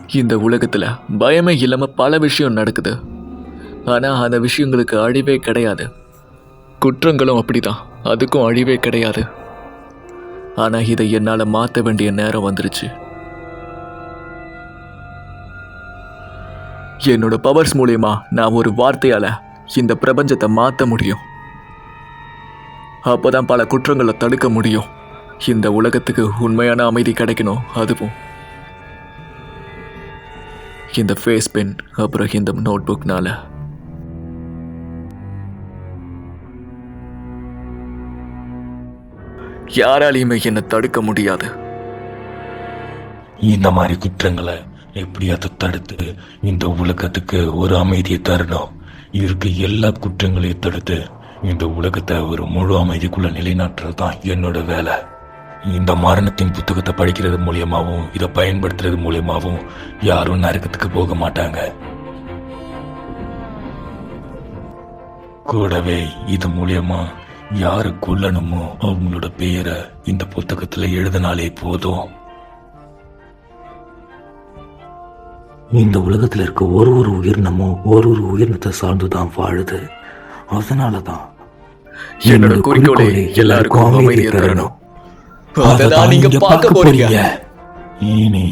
இந்த உலகத்துல பயமே இல்லாம பல விஷயம் நடக்குது. ஆனா அந்த விஷயங்களுக்கு அழிவே கிடையாது. குற்றங்களும் அப்படிதான், அதுக்கும் அழிவே கிடையாது. ஆனா இதை என்னால மாத்த வேண்டிய நேரம் வந்துருச்சு. என்னோட பவர்ஸ் மூலியமா நான் ஒரு வார்த்தையால இந்த பிரபஞ்சத்தை மாத்த முடியும். அப்பதான் பல குற்றங்களை தடுக்க முடியும். இந்த உலகத்துக்கு உண்மையான அமைதி கிடைக்கணும். அதுவும் இந்த ஃபேஸ் பென் அப்புறம் இந்த நோட் புக்னால. யாராலையுமே என்னை தடுக்க முடியாது. இந்த மாதிரி குற்றங்களை எப்படியாவது தடுத்து இந்த உலகத்துக்கு ஒரு அமைதியை தரணும். இருக்க எல்லா குற்றங்களையும் தடுத்து இந்த உலகத்தை ஒரு முழு அமைதிக்குள்ள நிலைநாட்டுறது தான் என்னோட வேலை. இந்த மரணத்தின் புத்தகத்தை படிக்கிறது மூலியமாவும் இதை பயன்படுத்துறது மூலியமாவும் யாரும் நரகத்துக்கு போக மாட்டாங்க. கூடவே இது மூலியமா யாரு கொல்லணுமோ அவங்களோட பெயரை இந்த புத்தகத்துல எழுதினாலே போதும். இந்த உலகத்துல இருக்க ஒரு உயிரினமும் ஒரு உயிரினத்தை சார்ந்துதான் வாழுது. அதனாலதான் என்னோட குறிக்கோளை எல்லாருக்கும் அமைதியை தரணும். அததான் நீங்க பார்க்க போறீங்க. இனி